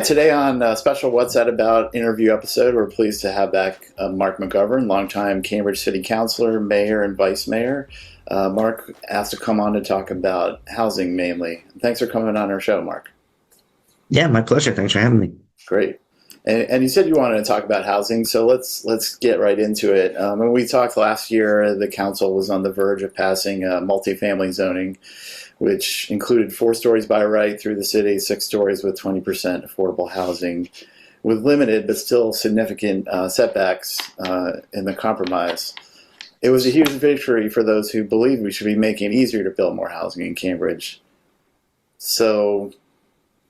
Today on a special What's That About interview episode, we're pleased to have back Marc McGovern, longtime Cambridge City Councilor, Mayor, and Vice Mayor. Marc asked to come on to talk about housing mainly. Thanks for coming on our show, Marc. Yeah, my pleasure. Thanks for having me. Great. And you said you wanted to talk about housing, so let's get right into it. When we talked last year, the council was on the verge of passing multifamily zoning, which included 4 stories by right through the city, 6 stories with 20% affordable housing, with limited but still significant setbacks in the compromise. It was a huge victory for those who believe we should be making it easier to build more housing in Cambridge. So,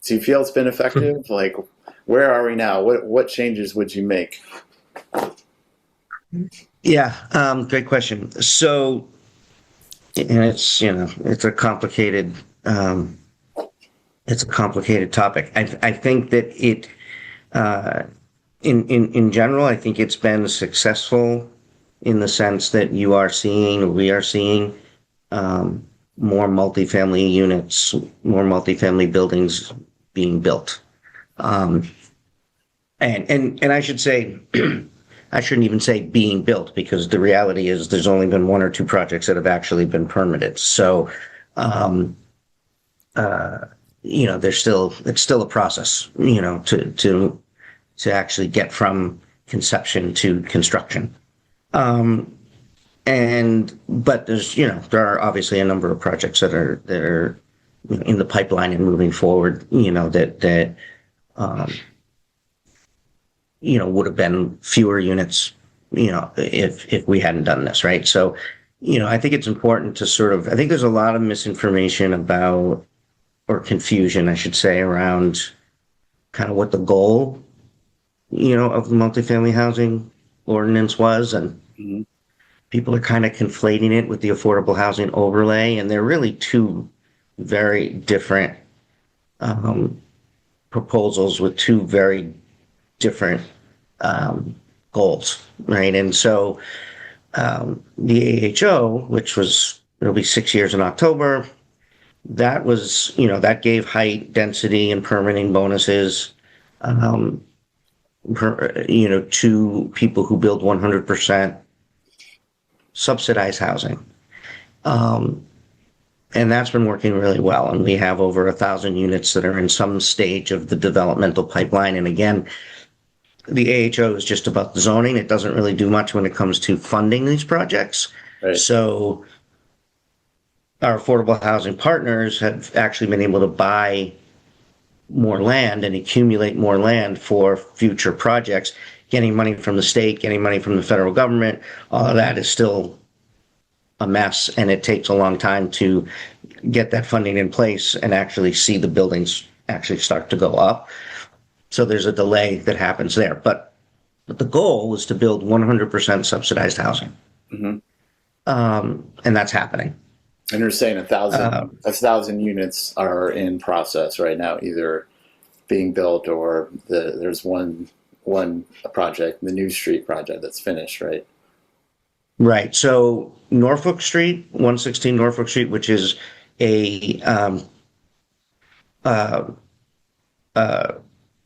do you feel it's been effective? Like, where are we now? What changes would you make? Yeah, great question. So, and it's a complicated topic. I think that it in general, I think it's been successful in the sense that we are seeing more multifamily units, more multifamily buildings being built. And I should say, I shouldn't even say being built, because the reality is there's only been 1 or 2 projects that have actually been permitted. So, it's still a process, to actually get from conception to construction. But there are obviously a number of projects that are in the pipeline and moving forward, that would have been fewer units, if we hadn't done this, right? So, I think it's important to I think there's a lot of misinformation about, or confusion, I should say, around kind of what the goal, of the multifamily housing ordinance was. And people are kind of conflating it with the affordable housing overlay, and they're really 2 very different proposals with 2 very different goals, right? And so the AHO, which it'll be 6 years in October, that was, that gave height, density, and permitting bonuses, to people who build 100% subsidized housing. And that's been working really well. And we have over 1,000 units that are in some stage of the developmental pipeline. And again, the AHO is just about the zoning. It doesn't really do much when it comes to funding these projects. Right. So our affordable housing partners have actually been able to buy more land and accumulate more land for future projects, getting money from the state, getting money from the federal government. All of that is still a mess, and it takes a long time to get that funding in place and actually see the buildings actually start to go up. So there's a delay that happens there. But the goal is to build 100% subsidized housing. Mm-hmm. And that's happening. And you're saying 1,000 units are in process right now, either being built or there's one project, the New Street project, that's finished, right? Right. So Norfolk Street, 116 Norfolk Street, which is a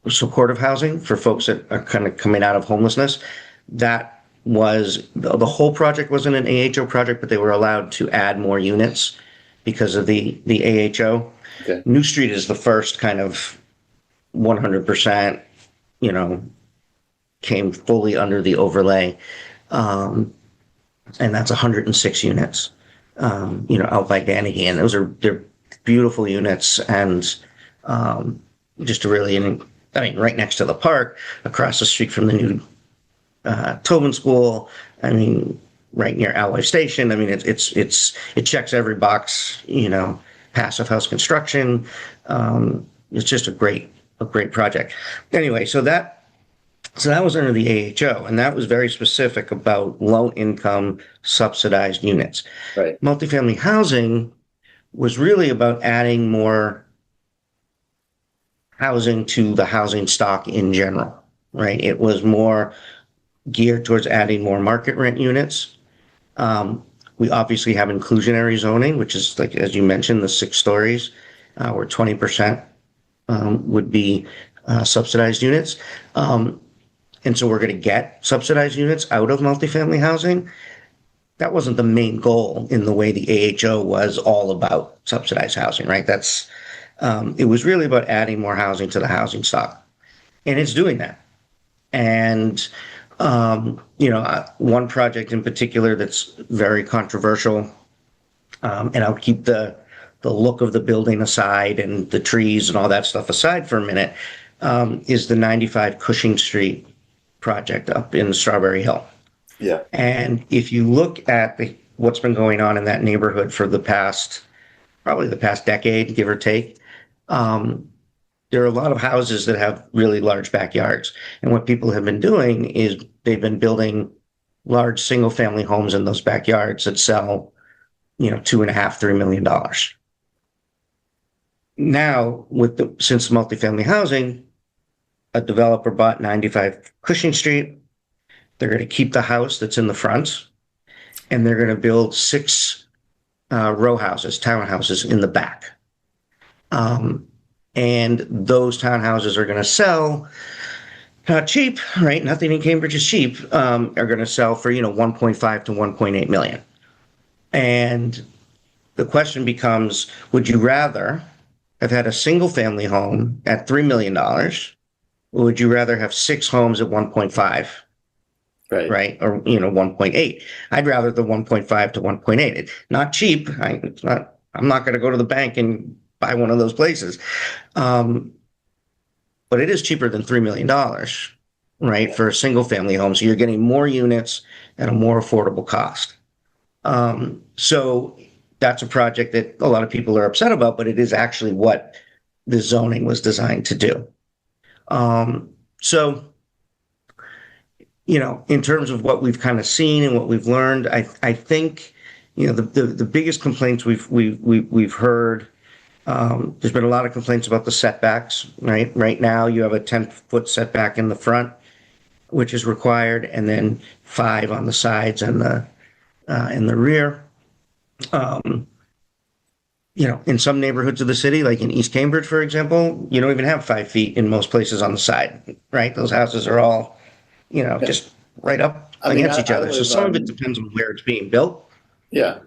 supportive housing for folks that are kind of coming out of homelessness. That was the whole project wasn't an AHO project, but they were allowed to add more units because of the AHO. Okay. New Street is the first kind of 100%, came fully under the overlay. And that's 106 units, out by Danny. And they're beautiful units, and just right next to the park, across the street from the new Tobin School. Right near Alloy Station. It checks every box. Passive house construction. It's just a great project. Anyway, so that was under the AHO, and that was very specific about low-income subsidized units. Right. Multifamily housing was really about adding more housing to the housing stock in general, right? It was more geared towards adding more market rent units. We obviously have inclusionary zoning, which is, like, as you mentioned, the 6 stories, where 20% would be subsidized units. And so we're going to get subsidized units out of multifamily housing. That wasn't the main goal in the way the AHO was all about subsidized housing, right? It was really about adding more housing to the housing stock. And it's doing that. And, one project in particular that's very controversial, and I'll keep the look of the building aside and the trees and all that stuff aside for a minute, is the 95 Cushing Street project up in Strawberry Hill. Yeah. And if you look at what's been going on in that neighborhood for probably the past decade, give or take, there are a lot of houses that have really large backyards. And what people have been doing is they've been building large single family homes in those backyards that sell, $2.5, $3 million. Now, since multifamily housing, a developer bought 95 Cushing Street. They're going to keep the house that's in the front, and they're going to build 6 row houses, townhouses in the back. And those townhouses are going to sell not cheap, right? Nothing in Cambridge is cheap. Are going to sell for 1.5 to 1.8 million. And the question becomes: would you rather have had a single family home at $3 million? Or would you rather have 6 homes at 1.5? Right. Or, 1.8. I'd rather the 1.5 to 1.8. Not cheap. I'm not going to go to the bank and buy one of those places. But it is cheaper than $3 million, right? For a single family home. So you're getting more units at a more affordable cost. So that's a project that a lot of people are upset about, but it is actually what the zoning was designed to do. So, in terms of what we've kind of seen and what we've learned, I think, the biggest complaints we've heard, there's been a lot of complaints about the setbacks, right? Right now you have a 10-foot setback in the front, which is required, and then 5 on the sides and in the rear. In some neighborhoods of the city, like in East Cambridge, for example, you don't even have 5 feet in most places on the side, right? Those houses are all, just right up against each other. So some of it depends on where it's being built. Yeah.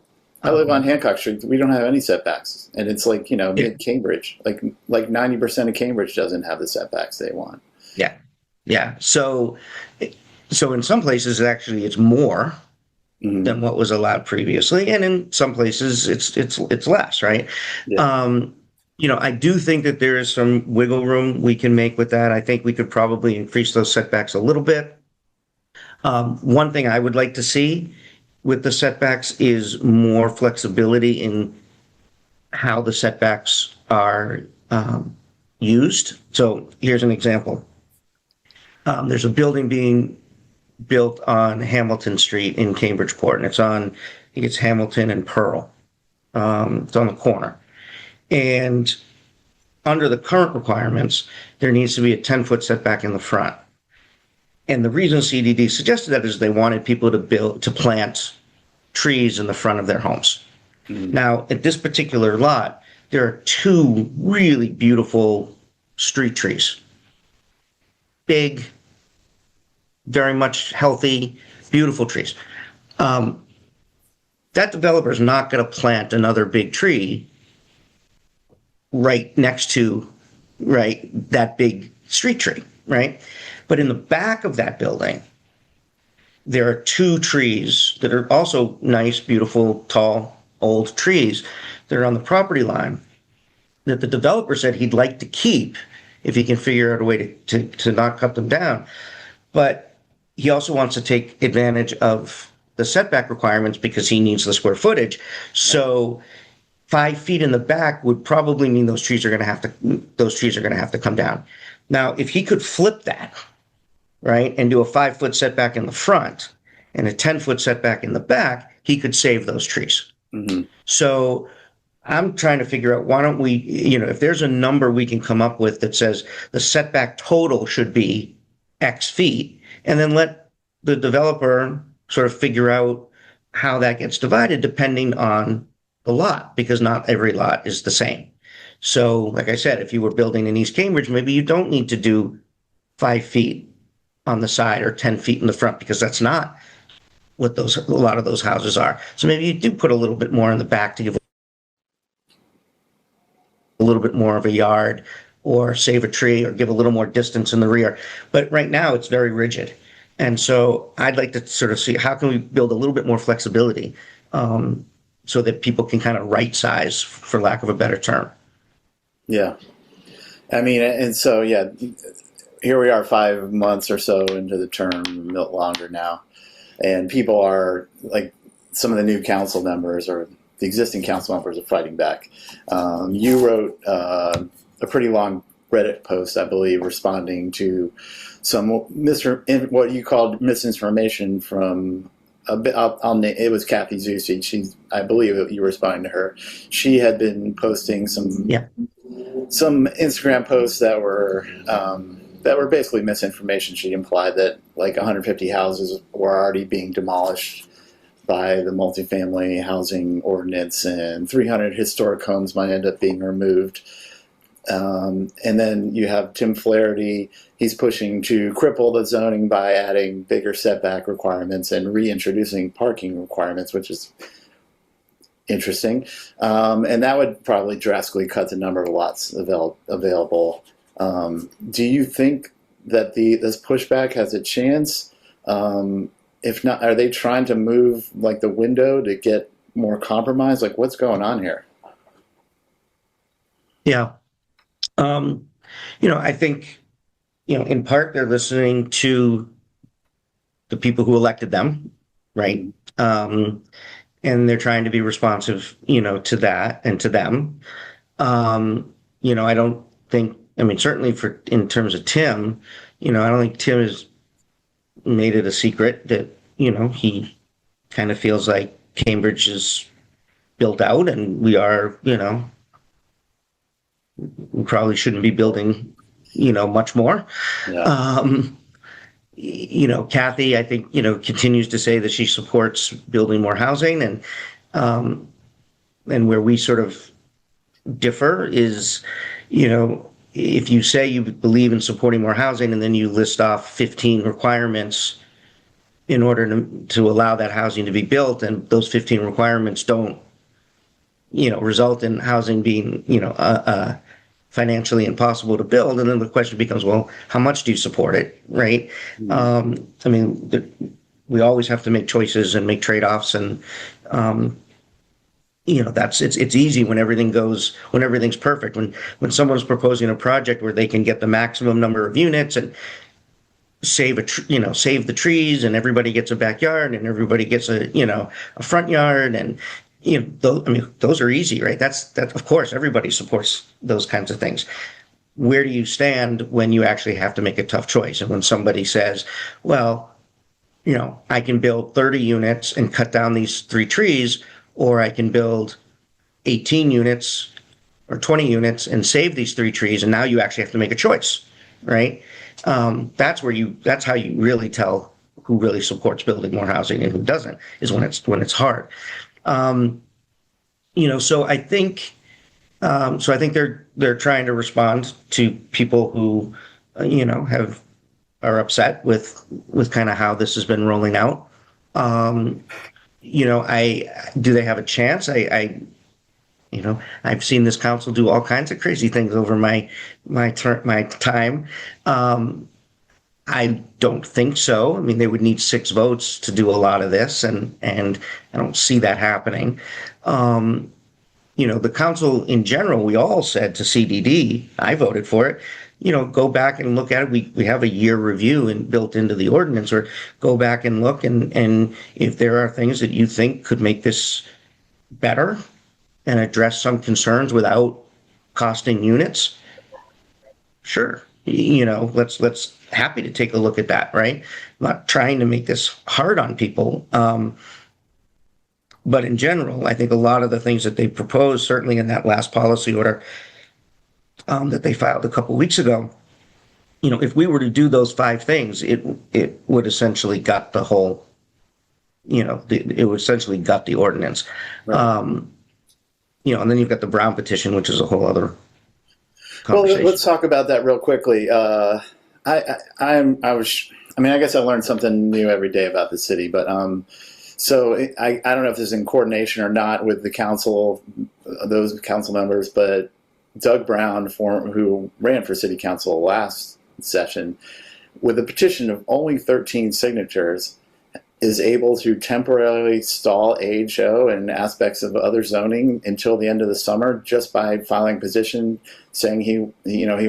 I live on Hancock Street. We don't have any setbacks. And it's like, mid-Cambridge. Like 90% of Cambridge doesn't have the setbacks they want. Yeah. Yeah. So in some places, it's more than what was allowed previously, and in some places it's less, right? Yeah. I do think that there is some wiggle room we can make with that. I think we could probably increase those setbacks a little bit. One thing I would like to see with the setbacks is more flexibility in how the setbacks are used. So here's an example. There's a building being built on Hamilton Street in Cambridgeport, and I think it's Hamilton and Pearl. It's on the corner. And under the current requirements, there needs to be a 10-foot setback in the front. And the reason CDD suggested that is they wanted people to plant trees in the front of their homes. Mm-hmm. Now, at this particular lot, there are 2 really beautiful street trees. Big, very much healthy, beautiful trees. That developer is not going to plant another big tree right next to, that big street tree, right? But in the back of that building, there are 2 trees that are also nice, beautiful, tall, old trees that are on the property line that the developer said he'd like to keep if he can figure out a way to not cut them down. But he also wants to take advantage of the setback requirements because he needs the square footage. So 5 feet in the back would probably mean those trees are going to have to come down. Now, if he could flip that, right, and do a 5-foot setback in the front and a 10-foot setback in the back, he could save those trees. Mm-hmm. So I'm trying to figure out, why don't we, if there's a number we can come up with that says the setback total should be X feet, and then let the developer sort of figure out how that gets divided depending on the lot, because not every lot is the same. So, like I said, if you were building in East Cambridge, maybe you don't need to do 5 feet on the side or 10 feet in the front, because that's not what a lot of those houses are. So maybe you do put a little bit more in the back to give a little bit more of a yard, or save a tree, or give a little more distance in the rear. But right now it's very rigid. And so I'd like to sort of see, how can we build a little bit more flexibility, so that people can kind of right size, for lack of a better term. Yeah. I mean, and so, yeah, here we are 5 months or so into the term, a bit longer now. And people are, like, some of the new council members or the existing council members are fighting back. You wrote a pretty long Reddit post, I believe, responding to some what you called misinformation from it was Councillor Zusy. I believe you were responding to her. She had been posting some Instagram posts that were basically misinformation. She implied that like 150 houses were already being demolished by the multifamily housing ordinance, and 300 historic homes might end up being removed. And then you have Tim Flaherty. He's pushing to cripple the zoning by adding bigger setback requirements and reintroducing parking requirements, which is interesting. And that would probably drastically cut the number of lots available. Do you think that this pushback has a chance? If not, are they trying to move like the window to get more compromise? Like, what's going on here? Yeah. I think, in part they're listening to the people who elected them, right? And they're trying to be responsive, to that and to them. I don't think, certainly in terms of Tim, I don't think Tim has made it a secret that, he kind of feels like Cambridge is built out, and we are, we probably shouldn't be building, much more. Yeah. Kathy, I think, continues to say that she supports building more housing, and where we sort of differ is, if you say you believe in supporting more housing and then you list off 15 requirements in order to allow that housing to be built, and those 15 requirements don't, result in housing being, financially impossible to build, and then the question becomes, well, how much do you support it, right? We always have to make choices and make trade-offs, and it's easy when everything's perfect. When someone's proposing a project where they can get the maximum number of units and save the trees, and everybody gets a backyard, and everybody gets a front yard, and those are easy, right? That of course everybody supports those kinds of things. Where do you stand when you actually have to make a tough choice? And when somebody says, well, I can build 30 units and cut down these 3 trees, or I can build 18 units or 20 units and save these 3 trees, and now you actually have to make a choice, right? That's how you really tell who really supports building more housing and who doesn't, is when it's hard. So I think they're trying to respond to people who, are upset with kind of how this has been rolling out. Do they have a chance? I've seen this council do all kinds of crazy things over my time. I don't think so. They would need 6 votes to do a lot of this, and I don't see that happening. The council in general, we all said to CDD, I voted for it, go back and look at it. We have a year review built into the ordinance, or go back and look, and if there are things that you think could make this better and address some concerns without costing units, sure. Let's happy to take a look at that, right? I'm not trying to make this hard on people. But in general, I think a lot of the things that they proposed, certainly in that last policy order that they filed a couple weeks ago, if we were to do those 5 things, it would essentially gut the whole, it would essentially gut the ordinance. Right. And then you've got the Brown petition, which is a whole other Well, conversation. let's talk about that real quickly. I mean, I guess I learn something new every day about the city, but so I don't know if this is in coordination or not with the council, those council members, but Doug Brown, who ran for city council last session, with a petition of only 13 signatures, is able to temporarily stall AHO and aspects of other zoning until the end of the summer just by filing a petition saying he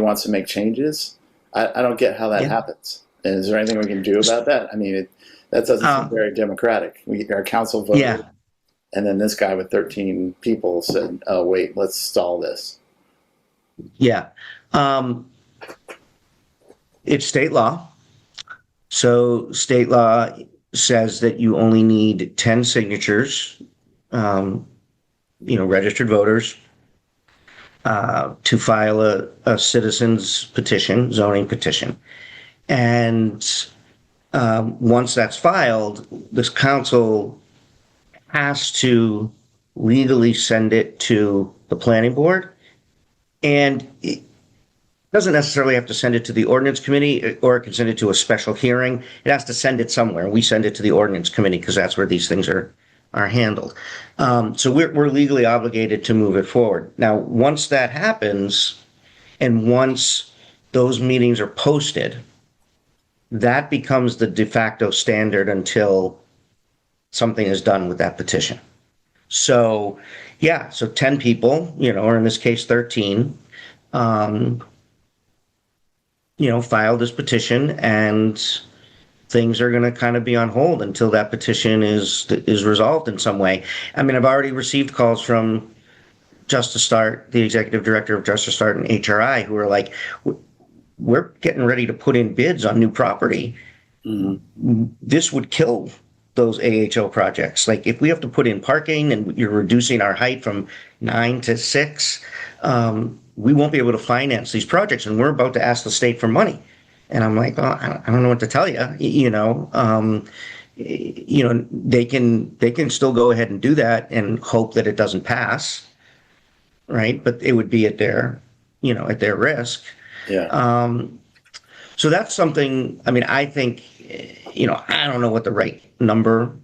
wants to make changes. I don't get how that happens. And is there anything we can do about that? I mean, that doesn't seem very democratic. Our council voted, and then this guy with 13 people said, "Oh wait, let's stall this." Yeah. It's state law. So state law says that you only need 10 signatures, registered voters, to file a citizen's petition, zoning petition. And once that's filed, this council has to legally send it to the planning board. And it doesn't necessarily have to send it to the ordinance committee, or it can send it to a special hearing. It has to send it somewhere. We send it to the ordinance committee because that's where these things are handled. So we're legally obligated to move it forward. Now, once that happens, and once those meetings are posted, that becomes the de facto standard until something is done with that petition. So, so 10 people, or in this case, 13, filed this petition, and things are going to kind of be on hold until that petition is resolved in some way. I mean, I've already received calls from Justice Start, the executive director of Justice Start and HRI, who are like, we're getting ready to put in bids on new property. Mm-hmm. This would kill those AHO projects. Like, if we have to put in parking and you're reducing our height from 9 to 6, we won't be able to finance these projects, and we're about to ask the state for money. And I'm like, well, I don't know what to tell you. They can still go ahead and do that and hope that it doesn't pass, right? But it would be at their risk. Yeah. So that's something. I mean, I think, I don't know what the right number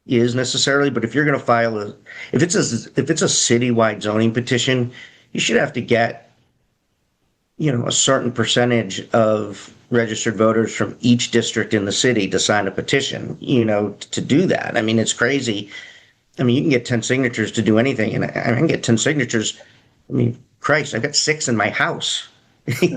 is necessarily, but if you're going to file if it's a citywide zoning petition, you should have to get, a certain percentage of registered voters from each district in the city to sign a petition, to do that. I mean, it's crazy. I mean, you can get 10 signatures to do anything, and I can get 10 signatures. I mean, Christ, I got 6 in my house. It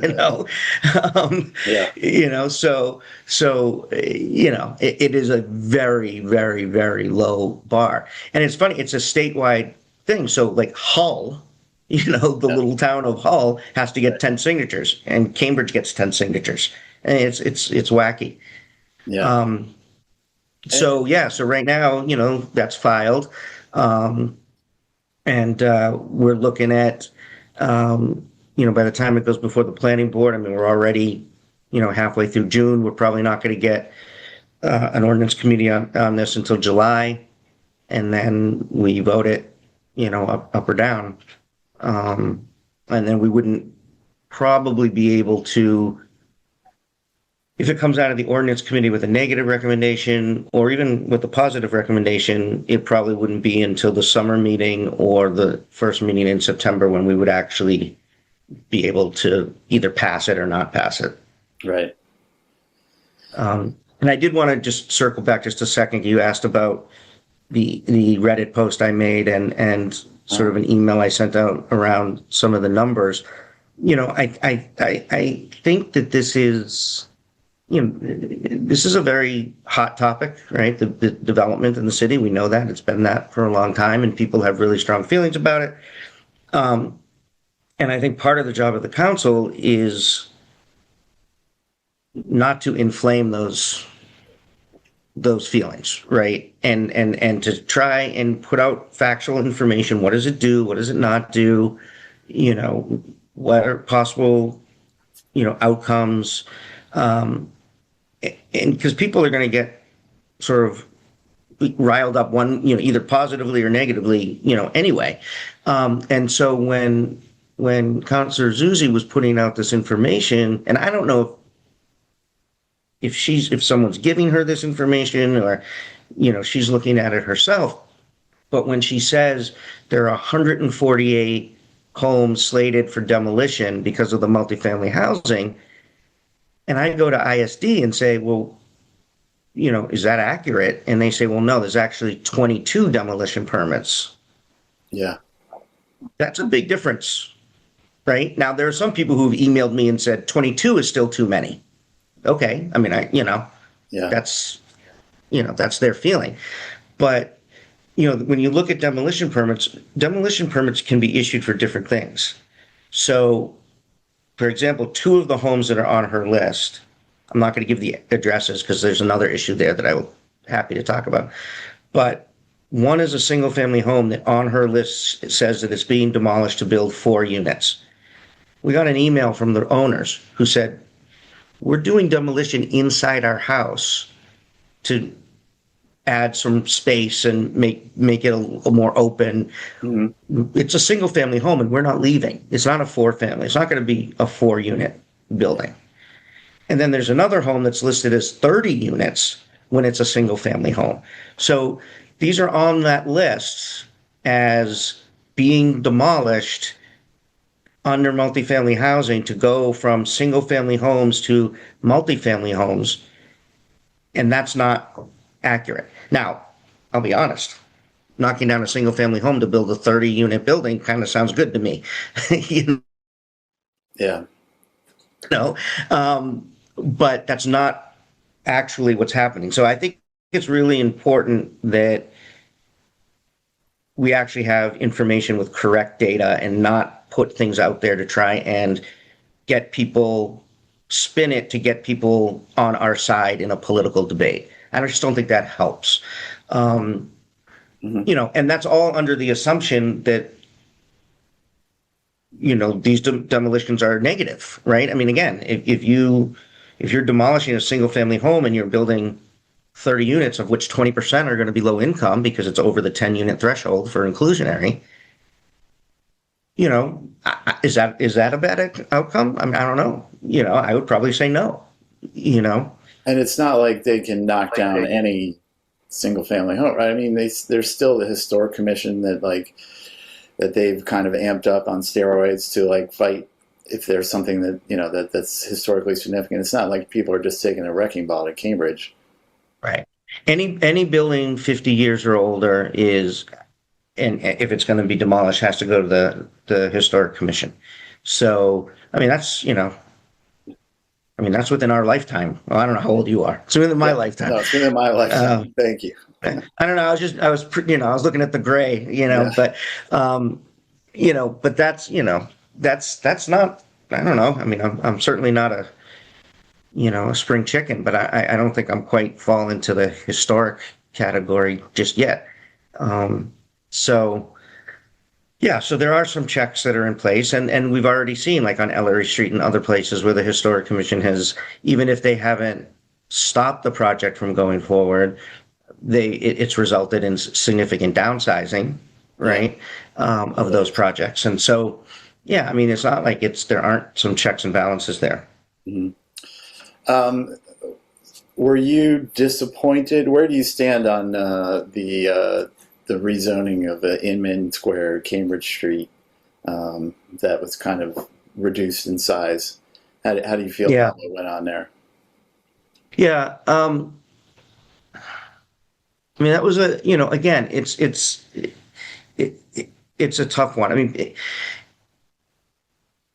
is a very, very, very low bar. And it's funny, it's a statewide thing. So like Hull, the little town of Hull has to get 10 signatures, and Cambridge gets 10 signatures. And it's wacky. Yeah. So right now, that's filed. And we're looking at, by the time it goes before the planning board, I mean, we're already, halfway through June. We're probably not going to get an ordinance committee on this until July. And then we vote it, up or down. And then we wouldn't probably be able to, if it comes out of the ordinance committee with a negative recommendation, or even with a positive recommendation, it probably wouldn't be until the summer meeting or the first meeting in September when we would actually be able to either pass it or not pass it. Right. And I did want to just circle back just a second. You asked about the Reddit post I made and sort of an email I sent out around some of the numbers. I think that this is, this is a very hot topic, right? The development in the city. We know that. It's been that for a long time, and people have really strong feelings about it. And I think part of the job of the council is not to inflame those feelings, right? And to try and put out factual information. What does it do? What does it not do? What are possible, outcomes? And because people are going to get sort of riled up either positively or negatively, anyway. And so when when Councillor Zusy was putting out this information, and I don't know if someone's giving her this information or, she's looking at it herself. But when she says there are 148 homes slated for demolition because of the multifamily housing, and I go to ISD and say, well, is that accurate? And they say, well, no, there's actually 22 demolition permits. Yeah. That's a big difference, right? Now, there are some people who've emailed me and said 22 is still too many. Okay. I mean, yeah, that's their feeling. But, when you look at demolition permits can be issued for different things. So, for example, two of the homes that are on her list, I'm not going to give the addresses because there's another issue there that I'm happy to talk about. But one is a single family home that on her list says that it's being demolished to build 4 units. We got an email from the owners who said, we're doing demolition inside our house to add some space and make it a little more open. Mm-hmm. It's a single family home and we're not leaving. It's not a 4-family. It's not going to be a 4-unit building. And then there's another home that's listed as 30 units when it's a single family home. So these are on that list as being demolished under multifamily housing to go from single family homes to multifamily homes. And that's not accurate. Now, I'll be honest, knocking down a single family home to build a 30-unit building kind of sounds good to me. Yeah. But that's not actually what's happening. So I think it's really important that we actually have information with correct data and not put things out there to try and get people, spin it to get people on our side in a political debate. I just don't think that helps. And that's all under the assumption that, these demolitions are negative, right? I mean, again, if you're demolishing a single family home and you're building 30 units, of which 20% are going to be low income because it's over the 10-unit threshold for inclusionary, is that a bad outcome? I mean, I don't know. I would probably say no, And it's not like they can knock down any single family home, right? I mean, there's still the historic commission that they've kind of amped up on steroids to fight if there's something that that's historically significant. It's not like people are just taking a wrecking ball to Cambridge. Right. Any building 50 years or older is, and if it's going to be demolished, has to go to the historic commission. So, I mean, that's within our lifetime. Well, I don't know how old you are. It's within my lifetime. No, it's within my lifetime. Thank you. I don't know. I was looking at the gray, yeah. But, but that's not, I don't know. I mean, I'm certainly not a spring chicken, but I don't think I'm quite fall into the historic category just yet. So there are some checks that are in place, and we've already seen, like on Ellery Street and other places where the Historic Commission has, even if they haven't stopped the project from going forward, it's resulted in significant downsizing, right, of those projects. And so, I mean, it's not like there aren't some checks and balances there. Mm-hmm. Were you disappointed? Where do you stand on the rezoning of Inman Square, Cambridge Street, that was kind of reduced in size? How do you feel about what went on there? Yeah. I mean, that was again, it's a tough one. I mean,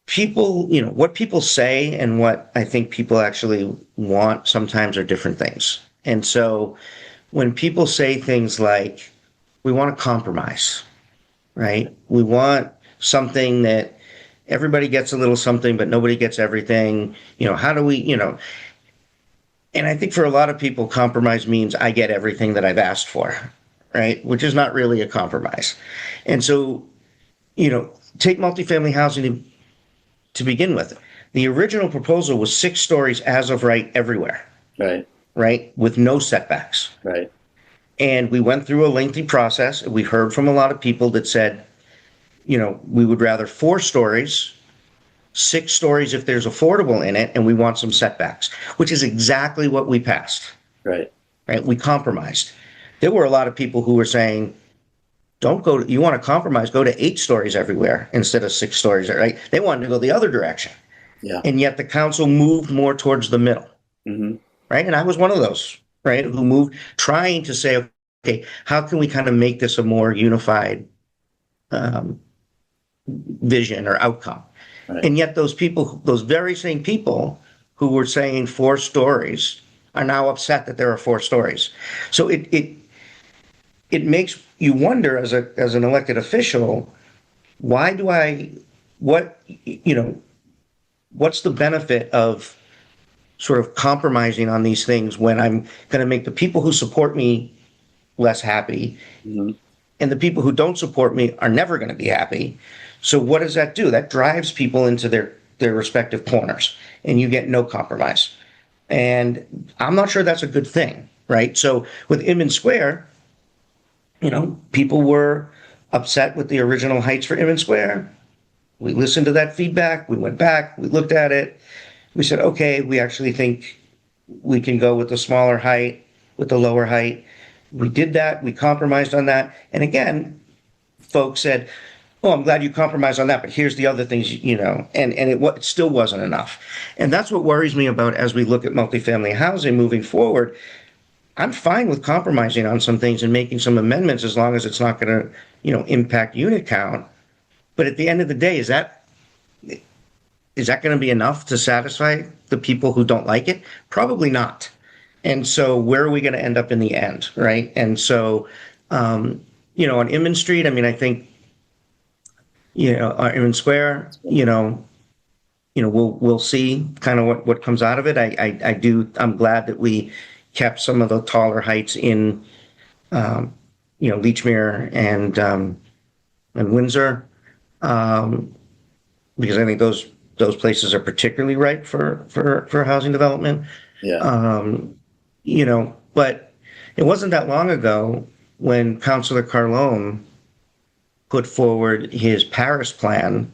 people, what people say and what I think people actually want sometimes are different things. And so when people say things like, we want to compromise, right? We want something that everybody gets a little something, but nobody gets everything. How do we, and I think for a lot of people, compromise means I get everything that I've asked for, right? Which is not really a compromise. And so, take multifamily housing to begin with. The original proposal was 6 stories as of right everywhere. Right? With no setbacks. Right. And we went through a lengthy process. We heard from a lot of people that said, we would rather 4 stories, 6 stories if there's affordable in it, and we want some setbacks, which is exactly what we passed. Right. Right? We compromised. There were a lot of people who were saying, don't go, you want to compromise, go to 8 stories everywhere instead of 6 stories, right? They wanted to go the other direction. Yeah. And yet the council moved more towards the middle. Mm-hmm. Right? And I was one of those, right, who moved, trying to say, okay, how can we kind of make this a more unified vision or outcome? Right. And yet those people, those very same people who were saying 4 stories are now upset that there are 4 stories. So it makes you wonder as an elected official, what's the benefit of sort of compromising on these things when I'm going to make the people who support me less happy, Mm-hmm. and the people who don't support me are never going to be happy. So what does that do? That drives people into their respective corners, and you get no compromise. And I'm not sure that's a good thing, right? So with Inman Square, people were upset with the original heights for Inman Square. We listened to that feedback. We went back. We looked at it. We said, okay, we actually think we can go with the smaller height, with the lower height. We did that. We compromised on that. And again, folks said, oh, I'm glad you compromised on that, but here's the other things, and it still wasn't enough. And that's what worries me about as we look at multifamily housing moving forward. I'm fine with compromising on some things and making some amendments as long as it's not going to, impact unit count. But at the end of the day, is that going to be enough to satisfy the people who don't like it? Probably not. And so where are we going to end up in the end, right? And so, on Inman Street, I think, Inman Square, we'll see kind of what comes out of it. I'm glad that we kept some of the taller heights in, Leechmere and Windsor, because I think those places are particularly ripe for housing development. Yeah. But it wasn't that long ago when Councilor Carlone put forward his Paris plan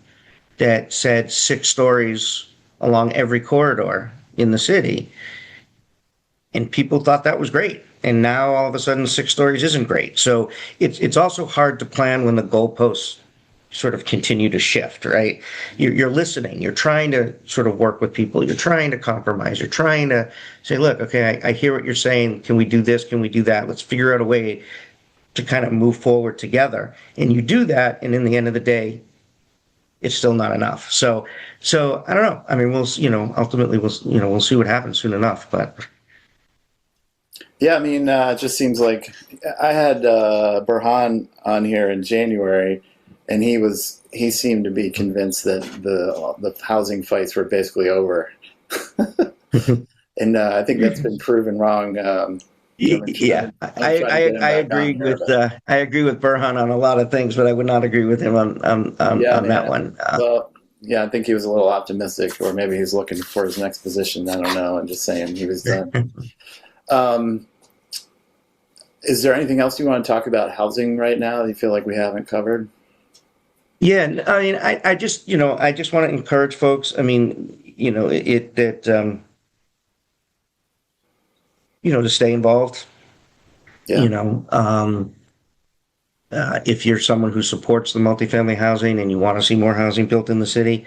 that said 6 stories along every corridor in the city. And people thought that was great. And now all of a sudden 6 stories isn't great. So it's also hard to plan when the goalposts sort of continue to shift, right? You're listening, you're trying to sort of work with people, you're trying to compromise, you're trying to say, look, okay, I hear what you're saying. Can we do this? Can we do that? Let's figure out a way to kind of move forward together. And you do that, and in the end of the day, it's still not enough. So I don't know. We'll, ultimately we'll see what happens soon enough, but. Yeah, it just seems like I had Burhan on here in January, and he seemed to be convinced that the housing fights were basically over, and I think that's been proven wrong. Yeah, I agree with Burhan on a lot of things, but I would not agree with him on that one. Well, yeah, I think he was a little optimistic, or maybe he's looking for his next position. I don't know. I'm just saying he was done. Is there anything else you want to talk about housing right now that you feel like we haven't covered? Yeah, I just want to encourage folks. To stay involved. Yeah. If you're someone who supports the multifamily housing and you want to see more housing built in the city,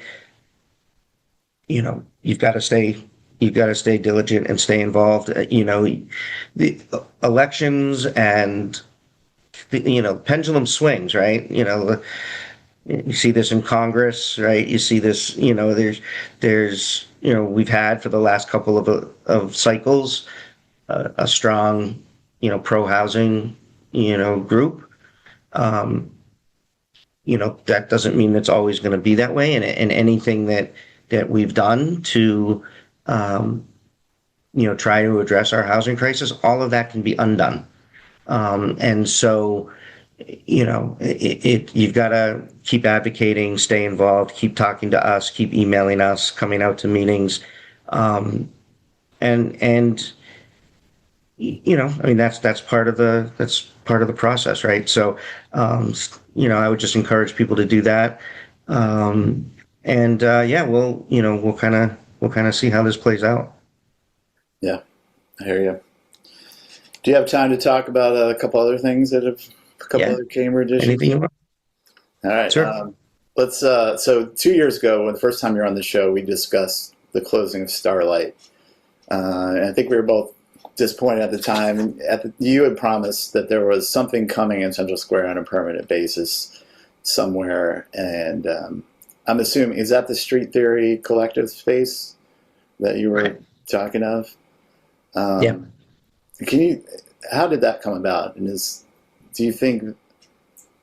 you've got to stay diligent and stay involved. The elections and the pendulum swings, right? You see this in Congress, right? You see this, there's we've had for the last couple of cycles a strong, pro-housing, group. That doesn't mean it's always going to be that way. And anything that we've done to, try to address our housing crisis, all of that can be undone. And so, you've got to keep advocating, stay involved, keep talking to us, keep emailing us, coming out to meetings. That's part of part of the process, right? So, I would just encourage people to do that. Yeah, we'll kind of see how this plays out. Yeah, I hear you. Do you have time to talk about a couple other things a couple Yeah. other Cambridge issues? Anything you want? All right. Sure. Let's. So 2 years ago, when the first time you were on the show, we discussed the closing of Starlight. And I think we were both disappointed at the time. And you had promised that there was something coming in Central Square on a permanent basis somewhere. And I'm assuming, is that the Street Theory collective space that you were talking of? Yeah. How did that come about? And do you think,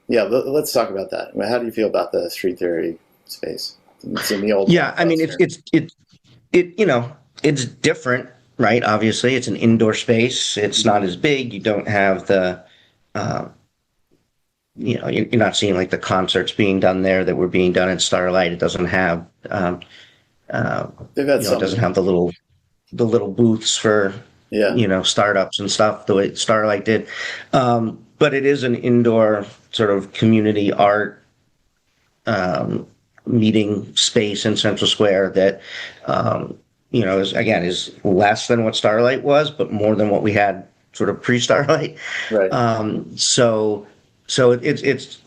let's talk about that. How do you feel about the Street Theory space? It's in the old. Yeah. I mean, it's different, right? Obviously, it's an indoor space. It's not as big. You don't have the, you're not seeing like the concerts being done there that were being done at Starlight. It doesn't have, it doesn't have the little booths for, startups and stuff the way Starlight did. But it is an indoor sort of community art meeting space in Central Square that, is less than what Starlight was, but more than what we had sort of pre-Starlight. Right. So it's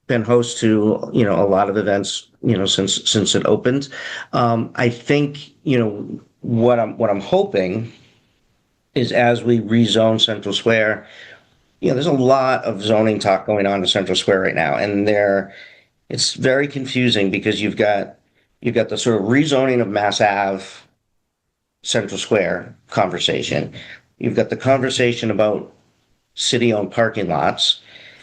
been host to, a lot of events, since it opened. I think, what I'm hoping is as we rezone Central Square, there's a lot of zoning talk going on in Central Square right now, and it's very confusing because you've got the sort of rezoning of Mass Ave, Central Square conversation. You've got the conversation about city-owned parking lots,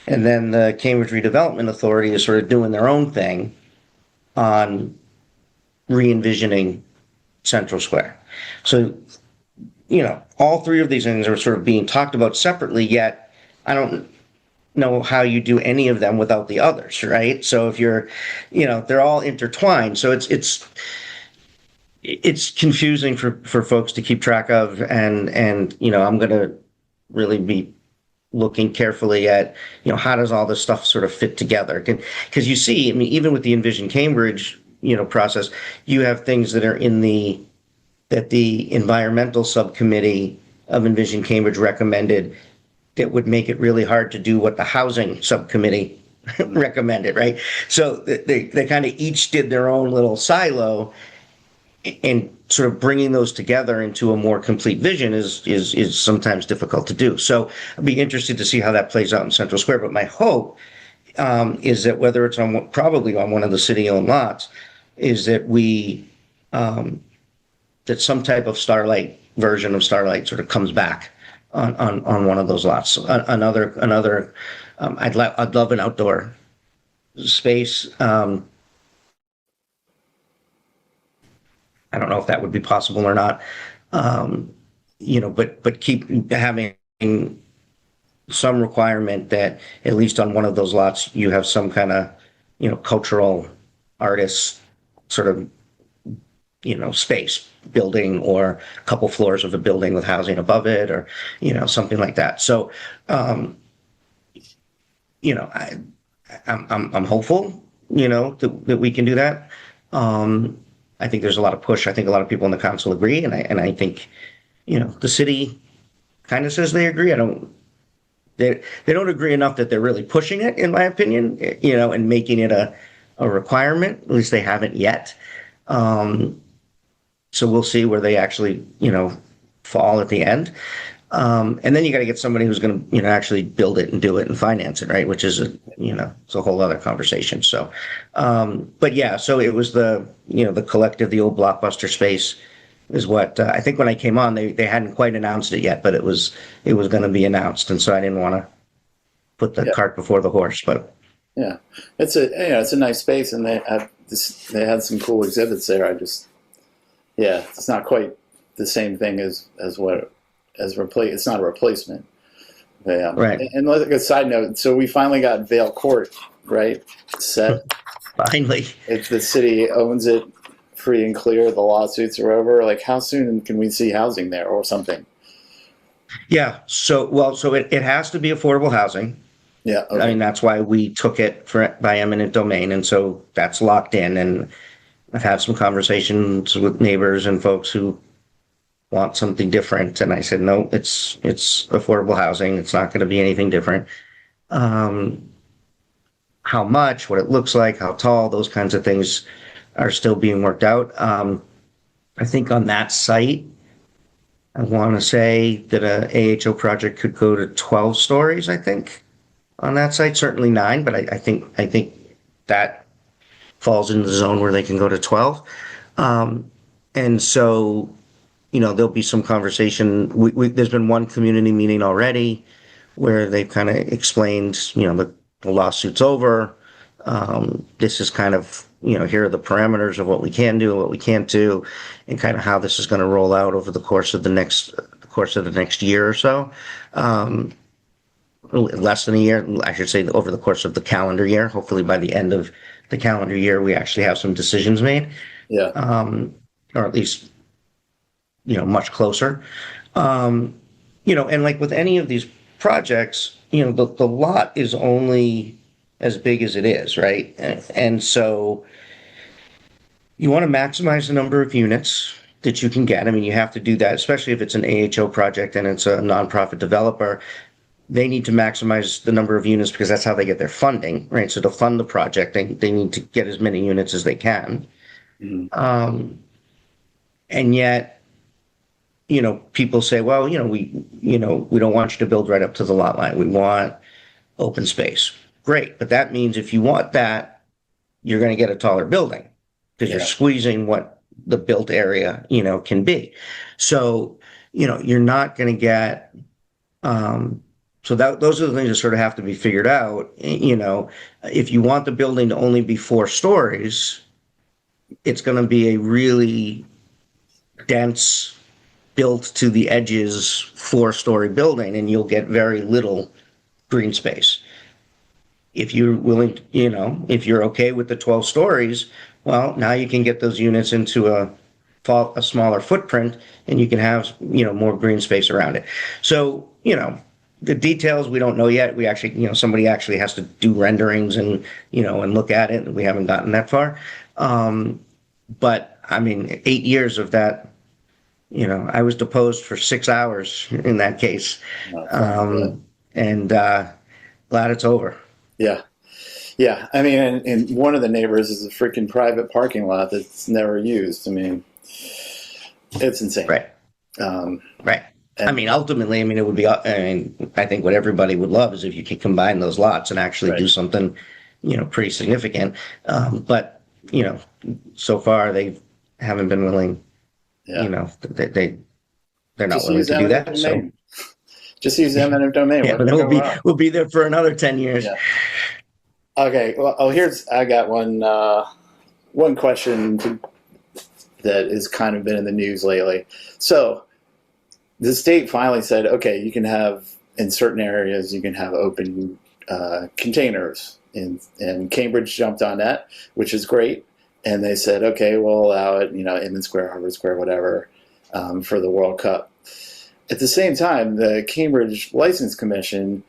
and then the Cambridge Redevelopment Authority is sort of doing their own thing on re-envisioning Central Square. So, all three of these things are sort of being talked about separately, yet I don't know how you do any of them without the others, right? So if you're, they're all intertwined. So it's confusing for folks to keep track of, and I'm going to really be looking carefully at, how does all this stuff sort of fit together? Because you see, I mean, even with the Envision Cambridge, process, you have things that are that the environmental subcommittee of Envision Cambridge recommended that would make it really hard to do what the housing subcommittee recommended, right? So they kind of each did their own little silo, and sort of bringing those together into a more complete vision is sometimes difficult to do. So I'd be interested to see how that plays out in Central Square. But my hope is that whether it's probably on one of the city-owned lots, is that that some type of Starlight version of Starlight sort of comes back on one of those lots. Another, I'd love an outdoor space. I don't know if that would be possible or not. But keep having some requirement that at least on one of those lots you have some kind of, cultural artist sort of, space building, or a couple floors of a building with housing above it, or, something like that. So, I'm hopeful, that we can do that. I think there's a lot of push. I think a lot of people in the council agree, and I think, the city kind of says they agree. They don't agree enough that they're really pushing it, in my opinion, and making it a requirement. At least they haven't yet. So we'll see where they actually, fall at the end. And then you got to get somebody who's going to, actually build it and do it and finance it, right? Which is, it's a whole other conversation. So, but yeah, so it was the collective, the old Blockbuster space is what, I think when I came on, they hadn't quite announced it yet, but it was going to be announced. And so I didn't want to put the cart before the horse, but. Yeah, it's a nice space, and they had some cool exhibits there. It's not quite the same thing as replace. It's not a replacement. Yeah. Right. And like a side note, so we finally got Vail Court, right? Set. Finally. If the city owns it free and clear, the lawsuits are over. Like, how soon can we see housing there or something? Yeah. So it has to be affordable housing. Yeah. I Okay. mean, that's why we took it by eminent domain. And so that's locked in. And I've had some conversations with neighbors and folks who want something different. And I said, no, it's affordable housing. It's not going to be anything different. Um, how much, what it looks like, how tall, those kinds of things are still being worked out. I think on that site, I want to say that a AHO project could go to 12 stories, I think, on that site. Certainly nine, but I think that falls into the zone where they can go to 12. Um, and so, there'll be some conversation. There's been one community meeting already where they've kind of explained, the lawsuit's over. This is kind of, here are the parameters of what we can do, what we can't do, and kind of how this is going to roll out over the course of the next year or so. Um, Less than a year, I should say, over the course of the calendar year. Hopefully, by the end of the calendar year, we actually have some decisions made, Yeah. or at least, much closer. Um, and like with any of these projects, the lot is only as big as it is, right? And so you want to maximize the number of units that you can get. I mean, you have to do that, especially if it's an AHO project and it's a nonprofit developer. They need to maximize the number of units because that's how they get their funding, right? So to fund the project, they need to get as many units as they can. Mhm. And yet, people say, well, we don't want you to build right up to the lot line. We want open space. Great. But that means if you want that, you're going to get a taller building because you're Yeah. squeezing what the built area, can be. So, you're not going to get, so those are the things that sort of have to be figured out. If you want the building to only be 4 stories, it's going to be a really dense, built to the edges 4-story building, and you'll get very little green space. If you're willing to, if you're okay with the 12 stories, well, now you can get those units into a smaller footprint and you can have, more green space around it. So, the details we don't know yet. We actually, somebody actually has to do renderings and, and look at it. And we haven't gotten that far. But I mean, 8 years of that, I was deposed for 6 hours in that case. And glad it's over. Yeah. Yeah. I mean, and one of the neighbors is a freaking private parking lot that's never used. I mean, it's insane. Right. Right. I mean, ultimately, it would be, I think what everybody would love is if you could combine those lots and actually do something, pretty significant. But, so far they haven't been willing, they're not Just willing use to do eminent that. domain. Just use eminent domain. Yeah, but then we'll be there for another 10 years. Yeah. Okay. Well, I got one question that has kind of been in the news lately. So the state finally said, okay, you can have, in certain areas, you can have open containers. And Cambridge jumped on that, which is great. And they said, okay, we'll allow it, Inman Square, Harvard Square, whatever, for the World Cup. At the same time, the Cambridge License Commission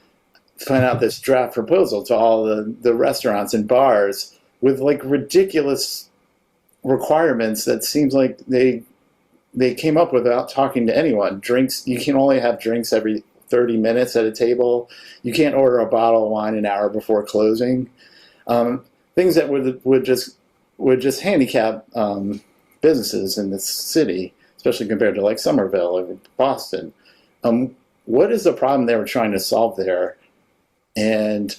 put out this draft proposal to all the restaurants and bars with like ridiculous requirements that seems like they came up without talking to anyone. Drinks, you can only have drinks every 30 minutes at a table. You can't order a bottle of wine an hour before closing. Things that would just handicap businesses in this city, especially compared to like Somerville or Boston. What is the problem they were trying to solve there? And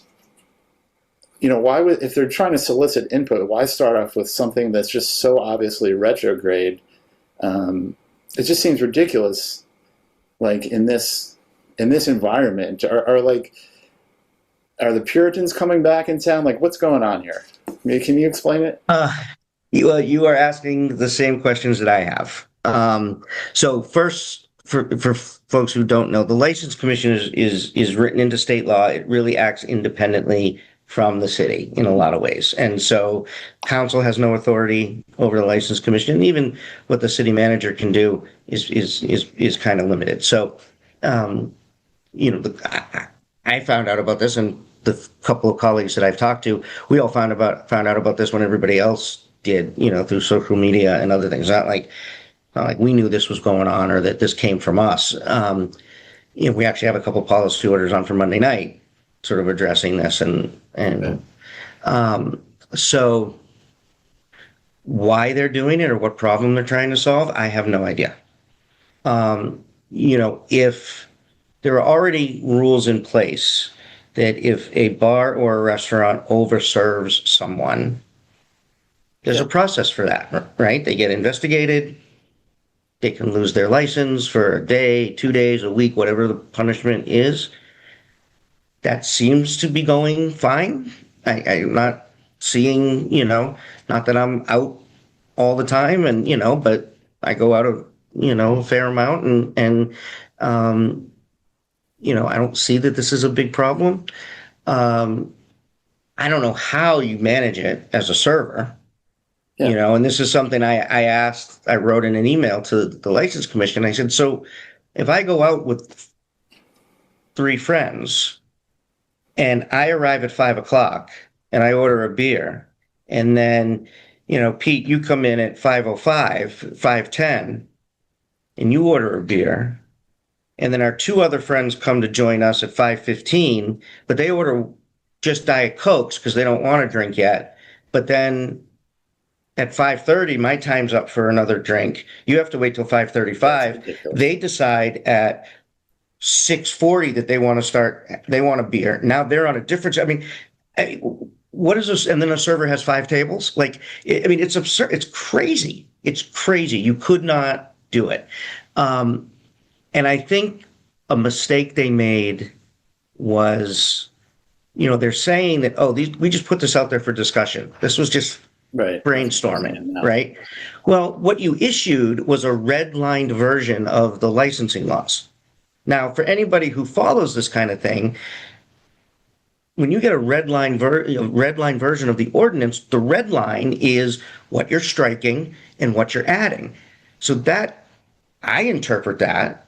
why would, if they're trying to solicit input, why start off with something that's just so obviously retrograde? It just seems ridiculous. Like in this environment, are the Puritans coming back in town? Like, what's going on here? Can you explain it? You are asking the same questions that I have. So first, for folks who don't know, the License Commission is written into state law. It really acts independently from the city in a lot of ways. And so council has no authority over the License Commission. And even what the city manager can do is kind of limited. So you know, I found out about this, and the couple of colleagues that I've talked to, we all found out about this when everybody else did, you know, through social media and other things. Not like we knew this was going on or that this came from us. You know, we actually have a couple of policy orders on for Monday night, sort of addressing this, and so why they're doing it or what problem they're trying to solve, I have no idea. You know, if there are already rules in place that if a bar or a restaurant overserves someone, there's a process for that, right? They get investigated. They can lose their license for a day, 2 days, a week, whatever the punishment is. That seems to be going fine. I'm not seeing, you know, not that I'm out all the time, and you know, but I go out a fair amount, you know, I don't see that this is a big problem. I don't know how you manage it as a server. Yeah. You know, and this is something I wrote in an email to the License Commission. I said, so if I go out with 3 friends and I arrive at 5 o'clock and I order a beer, and then, you know, Pete, you come in at 5:05, 5:10, and you order a beer, and then our 2 other friends come to join us at 5:15, but they order just Diet Cokes because they don't want to drink yet. But then at 5:30, my time's up for another drink. You have to wait till 5:35. They decide at 6:40 that they want a beer. Now they're on a different, I mean, what is this? And then a server has 5 tables? Like, I mean, it's absurd. It's crazy. It's crazy. You could not do it. And I think a mistake they made was, you know, they're saying that, we just put this out there for discussion. This was just brainstorming, right? Well, what you issued was a red-lined version of the licensing laws. Now, for anybody who follows this kind of thing, when you get a red line version of the ordinance, the red line is what you're striking and what you're adding. So that, I interpret that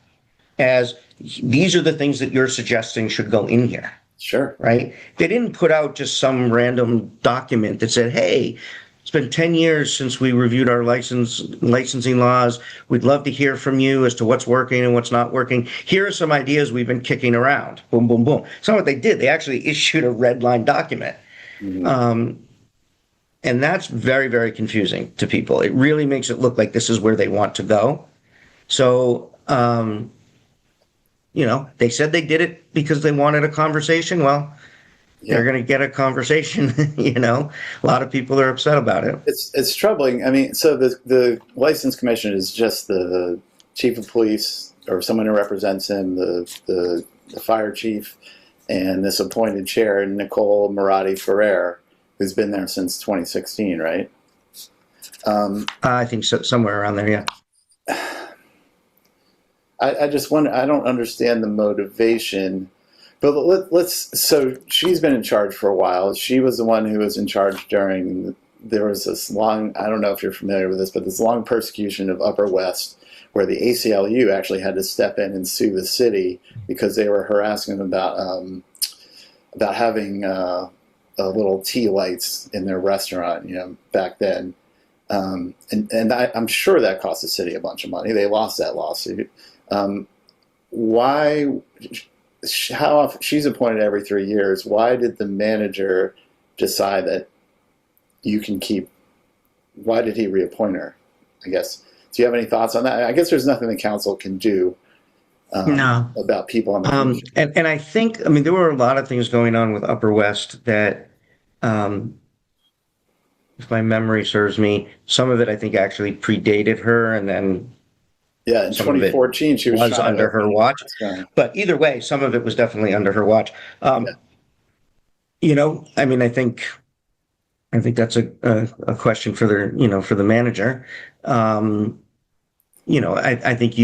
as these are the things that you're suggesting should go in here. Sure. Right? They didn't put out just some random document that said, hey, it's been 10 years since we reviewed our licensing laws. We'd love to hear from you as to what's working and what's not working. Here are some ideas we've been kicking around. Boom, boom, boom. So what they did, they actually issued a red line document. Mm-hmm. And that's very, very confusing to people. It really makes it look like this is where they want to go. So, you know, they said they did it because they wanted a conversation. Well, they're going to get a conversation. You know, a lot of people are upset about it. It's troubling. I mean, so the License Commission is just the chief of police or someone who represents him, the fire chief, and this appointed chair, Nicole Maratti Ferrer, who's been there since 2016, right? I think so, somewhere around there, yeah. I just wonder, I don't understand the motivation. But so she's been in charge for a while. She was the one who was in charge there was this long, I don't know if you're familiar with this, but this long persecution of Upper West where the ACLU actually had to step in and sue the city because they were harassing them about having little tea lights in their restaurant, you know, back then. And I'm sure that cost the city a bunch of money. They lost that lawsuit. How often, she's appointed every 3 years. Why did the manager decide that you can keep? Why did he reappoint her? I guess. Do you have any thoughts on that? I guess there's nothing the council can do about people on the commission. And I think, I mean, there were a lot of things going on with Upper West that, if my memory serves me, some of it I think actually predated her, and then. Yeah, in 2014, she was under her watch. But either way, some of it was definitely under her watch. You know, I mean, I think that's a question for the manager. You know, I think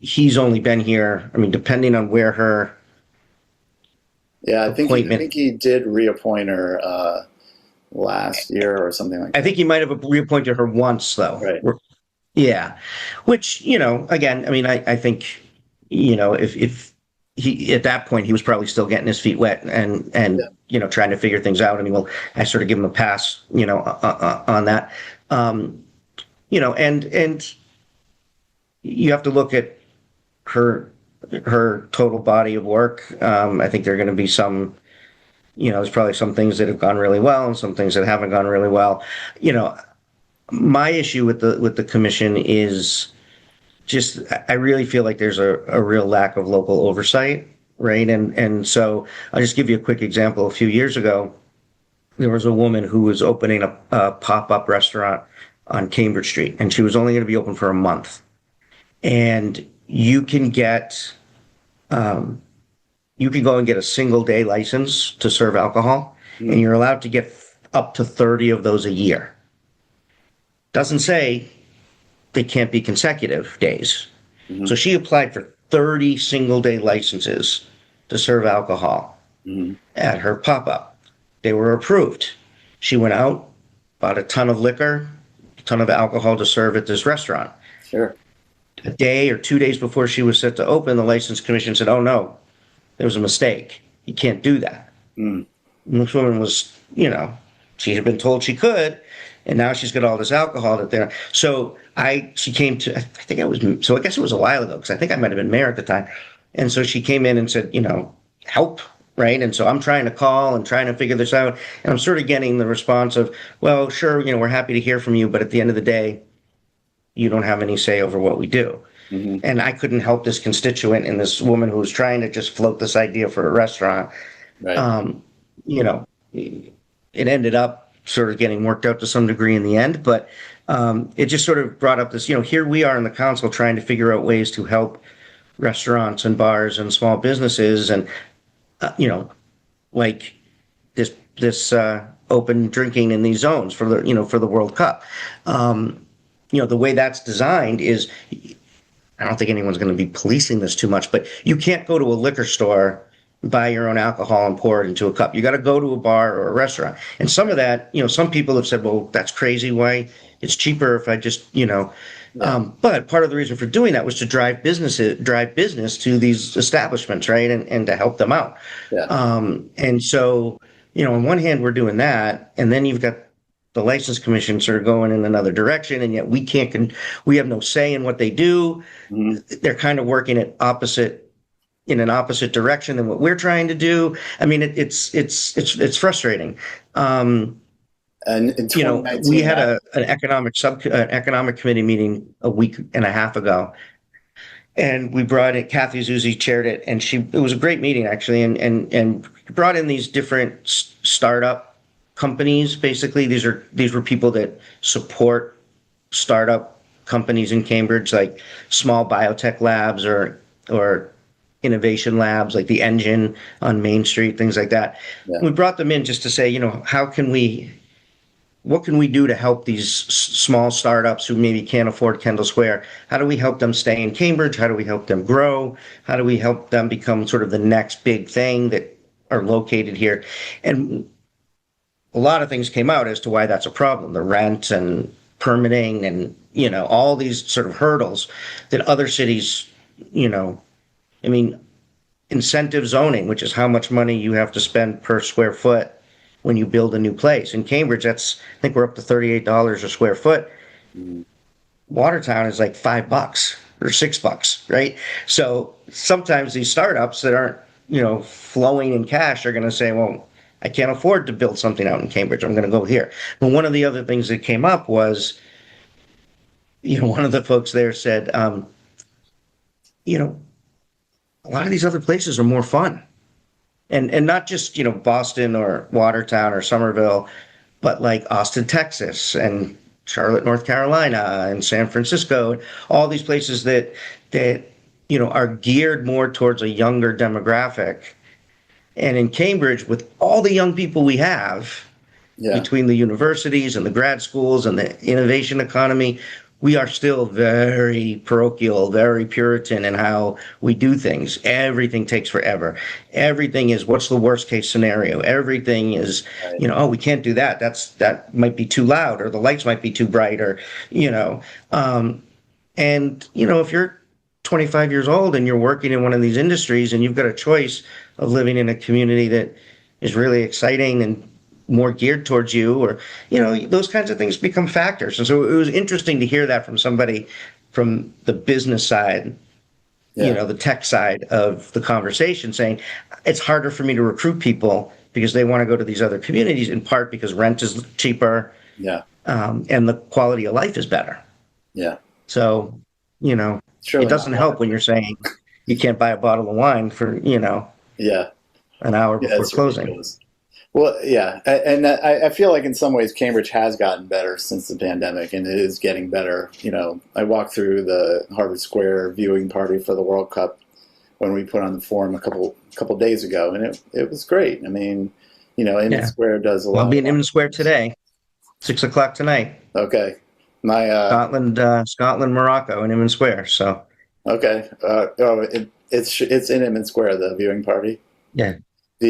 he's only been here. I mean, depending on where her. Yeah, I think he did reappoint her. Last year or something like that. I think he might have reappointed her once, though. Right. Yeah, which, again, I mean, I think, if he, at that point, he was probably still getting his feet wet and, trying to figure things out. I mean, well, I sort of give him a pass, on that. Um, and you have to look at her, her total body of work. I think there are going to be some, there's probably some things that have gone really well and some things that haven't gone really well. You know, my issue with the commission is just I really feel like there's a real lack of local oversight, right? And so I'll just give you a quick example. A few years ago, there was a woman who was opening a pop-up restaurant on Cambridge Street, and she was only going to be open for a month. And you can go and get a single day license to serve alcohol, and you're allowed to get up to 30 of those a year. Doesn't say they can't be consecutive days. So she applied for 30 single day licenses to serve alcohol at her pop up. They were approved. She went out, bought a ton of liquor, a ton of alcohol to serve at this restaurant. Sure. A day or 2 days before she was set to open, the license commission said, "Oh no, there was a mistake. You can't do that." And this woman was, she had been told she could, and now she's got all this alcohol that they're. So she came to, I think so I guess it was a while ago, because I think I might have been mayor at the time. And so she came in and said, help, right? And so I'm trying to call and trying to figure this out. And I'm sort of getting the response of, well, sure, we're happy to hear from you, but at the end of the day, you don't have any say over what we do. And I couldn't help this constituent and this woman who was trying to just float this idea for a restaurant. Right. It ended up sort of getting worked out to some degree in the end, but it just sort of brought up this, here we are in the council trying to figure out ways to help restaurants and bars and small businesses and, like this open drinking in these zones for the World Cup. The way that's designed is, I don't think anyone's going to be policing this too much, but you can't go to a liquor store, buy your own alcohol and pour it into a cup. You got to go to a bar or a restaurant. And some of that, some people have said, well, that's crazy. Why? It's cheaper if I just, but part of the reason for doing that was to drive business to these establishments, right? And to help them out. Yeah. And so, on one hand, we're doing that. And then you've got the license commission sort of going in another direction, and yet we have no say in what they do. They're kind of working in an opposite direction than what we're trying to do. I mean, it's frustrating. And in 2019, we had an economic committee meeting a week and a half ago, and we brought in Kathy Zusy chaired it, and it was a great meeting actually, and brought in these different startup companies. Basically, these were people that support startup companies in Cambridge, like small biotech labs or innovation labs, like the Engine on Main Street, things like that. Yeah. We brought them in just to say, what can we do to help these small startups who maybe can't afford Kendall Square? How do we help them stay in Cambridge? How do we help them grow? How do we help them become sort of the next big thing that are located here? And a lot of things came out as to why that's a problem. The rent and permitting and, all these sort of hurdles that other cities, incentive zoning, which is how much money you have to spend per square foot when you build a new place. In Cambridge, I think we're up to $38 a square foot. Watertown is like $5 or $6, right? So sometimes these startups that aren't, flowing in cash are going to say, well, I can't afford to build something out in Cambridge. I'm going to go here. But one of the other things that came up was, one of the folks there said, a lot of these other places are more fun. And not just, Boston or Watertown or Somerville, but like Austin, Texas and Charlotte, North Carolina and San Francisco, all these places that are geared more towards a younger demographic. And in Cambridge, with all the young people we have, between the universities and the grad schools and the innovation economy, we are still very parochial, very Puritan in how we do things. Everything takes forever. Everything is, what's the worst case scenario? Everything is, Right. oh, we can't do that. That might be too loud, or the lights might be too bright, or, and, if you're 25 years old and you're working in one of these industries and you've got a choice of living in a community that is really exciting and more geared towards you, or, those kinds of things become factors. And so it was interesting to hear that from somebody from the business side, Yeah. the tech side of the conversation, saying it's harder for me to recruit people because they want to go to these other communities, in part because rent is cheaper, Yeah. and the quality of life is better. Yeah. So, Surely it doesn't not. help when you're saying you can't buy a bottle of wine for, Yeah. an hour Yeah. before It's closing. ridiculous. Well, yeah, and I feel like in some ways Cambridge has gotten better since the pandemic, and it is getting better. I walked through the Harvard Square viewing party for the World Cup when we put on the forum a couple days ago, and it was great. I mean, Inman Yeah. Square does a I'll lot. be in Inman Square today, 6 o'clock tonight. Okay, my Scotland, Morocco, in Inman Square. So okay. It's in Inman Square, the viewing party. yeah, The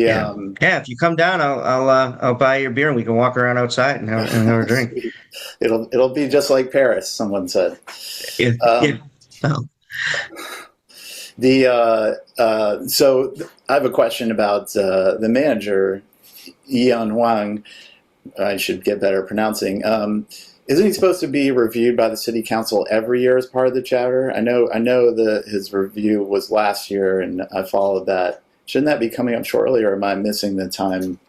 yeah. If you come down, I'll buy your beer and we can walk around outside and have a drink. Sweet. It'll be just like Paris, someone said. Yeah. Um, Oh, So I have a question about the manager, Ian Wang. I should get better at pronouncing. Isn't he supposed to be reviewed by the city council every year as part of the charter? I know that his review was last year, and I followed that. Shouldn't that be coming up shortly, or am I missing the time?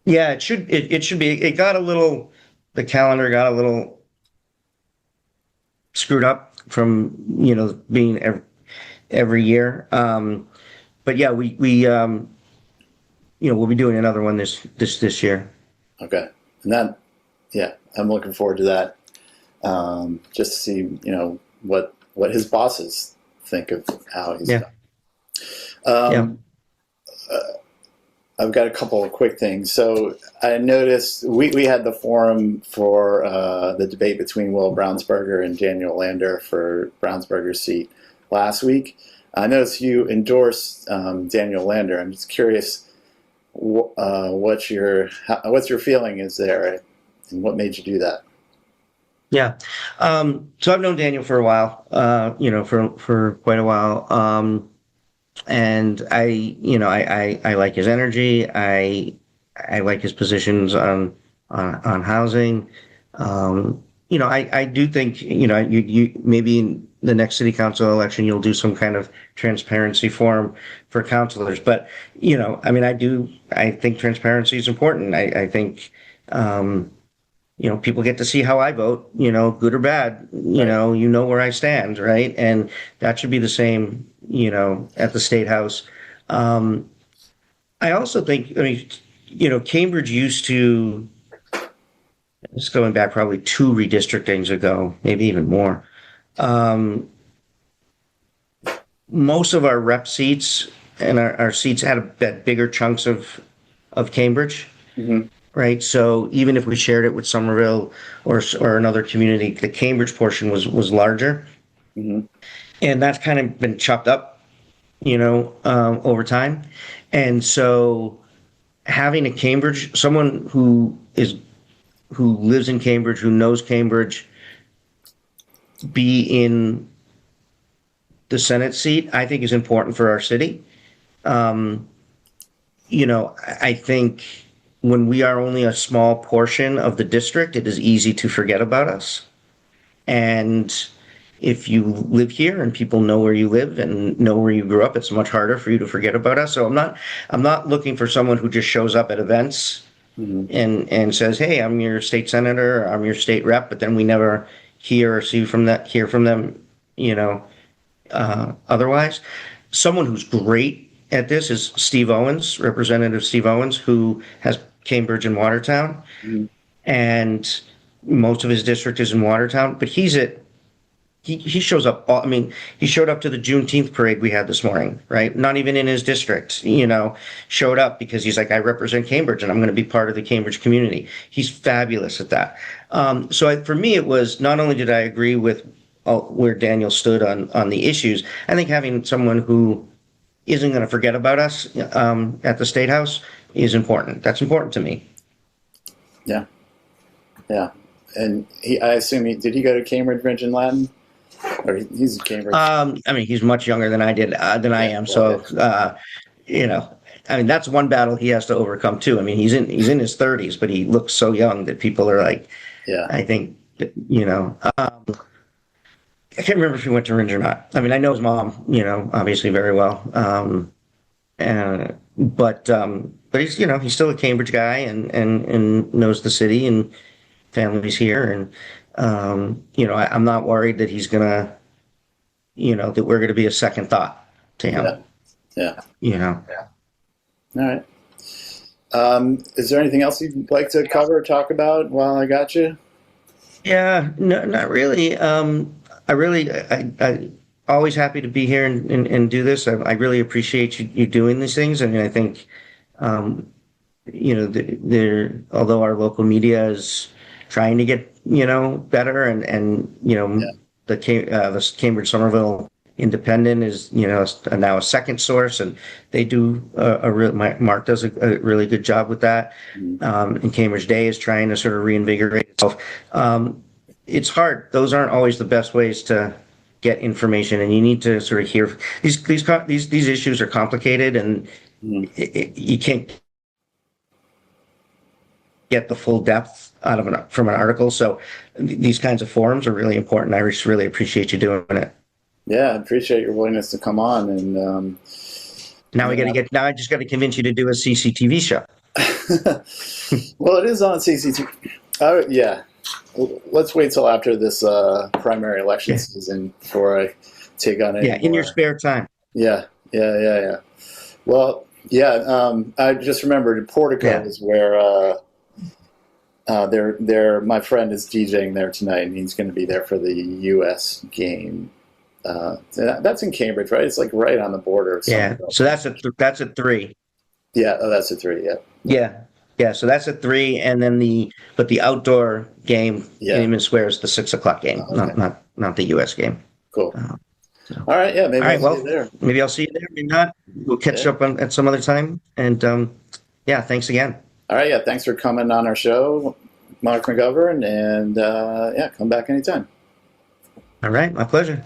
yeah. It should. It should be. The calendar got a little screwed up from being every year. But yeah, we we'll be doing another one this year. Okay, and that, yeah, I'm looking forward to that. Just to see, what his bosses think of how he's done. I've got a couple of quick things. So I noticed we had the forum for the debate between Will Brownsberger and Daniel Lander for Brownsberger's seat last week. I noticed you endorsed Daniel Lander. I'm just curious what's your feeling is there, and what made you do that? Yeah. So I've known Daniel for a while, for quite a while. And I like his energy. I like his positions on housing. I do think, you maybe in the next city council election, you'll do some kind of transparency forum for councilors. But, I think transparency is important. I think, people get to see how I vote, good or bad, Right. where I stand, right? And that should be the same, at the State House. I also think, Cambridge used to, it's going back probably 2 redistrictings ago, maybe even more. Most of our rep seats and our seats had bigger chunks of Cambridge. Mm-hmm. Right. So even if we shared it with Somerville or another community, the Cambridge portion was larger, Mm-hmm. and that's kind of been chopped up, over time. And so having someone who lives in Cambridge, who knows Cambridge, be in the Senate seat, I think is important for our city. I think when we are only a small portion of the district, it is easy to forget about us. And if you live here and people know where you live and know where you grew up, it's much harder for you to forget about us. So I'm not looking for someone who just shows up at events Mm-hmm. and says, "Hey, I'm your state senator, I'm your state rep," but then we never hear from them, otherwise. Someone who's great at this is Steve Owens, Representative Steve Owens, who has Cambridge and Watertown, Mm-hmm. and most of his district is in Watertown, but he's at he shows up. I mean, he showed up to the Juneteenth parade we had this morning, right? Not even in his district, showed up because he's like, I represent Cambridge and I'm going to be part of the Cambridge community. He's fabulous at that. For me, it was not only did I agree with where Daniel stood on the issues, I think having someone who isn't going to forget about us at the State House is important. That's important to me. Yeah. Yeah. And I assume did he go to Cambridge in Latin? Or he's Cambridge. I mean, he's much younger than I am. So, I mean, that's one battle he has to overcome too. I mean, he's in his 30s, but he looks so young that people are like, yeah. I think, I can't remember if he went to Ringe or not. I mean, I know his mom, obviously very well. But he's, he's still a Cambridge guy and knows the city and family's here. And, I'm not worried that he's gonna, that we're gonna be a second thought to him. Yeah. Yeah. All right. Is there anything else you'd like to cover or talk about while I got you? Yeah, no, not really. I always happy to be here and do this. I really appreciate you doing these things. I mean, I think, although our local media is trying to get, better and the Cambridge Somerville Independent is, now a second source, and they do Marc does a really good job with that. And Cambridge Day is trying to sort of reinvigorate itself. It's hard. Those aren't always the best ways to get information, and you need to sort of hear these issues are complicated, and you can't get the full depth out of from an article. So these kinds of forums are really important. I just really appreciate you doing it. Yeah, I appreciate your willingness to come on. And now I just got to convince you to do a CCTV show. Well, it is on CCTV. Yeah. Let's wait till after this primary election season before I take on it. Yeah, in your spare time. Yeah. Well, I just remembered Portico is where my friend is DJing there tonight, and he's going to be there for the U.S. game. That's in Cambridge, right? It's like right on the border. Yeah. So that's at 3. Yeah. Oh, that's at 3. Yeah. Yeah. So that's at 3, and then the outdoor game in Inman Square is the 6:00 game, not the U.S. game. Cool. All right. Yeah. Maybe I'll see you there. Maybe I'll see you there. Maybe not. We'll catch up at some other time. And thanks again. All right. Yeah. Thanks for coming on our show, Marc McGovern, and come back anytime. All right. My pleasure.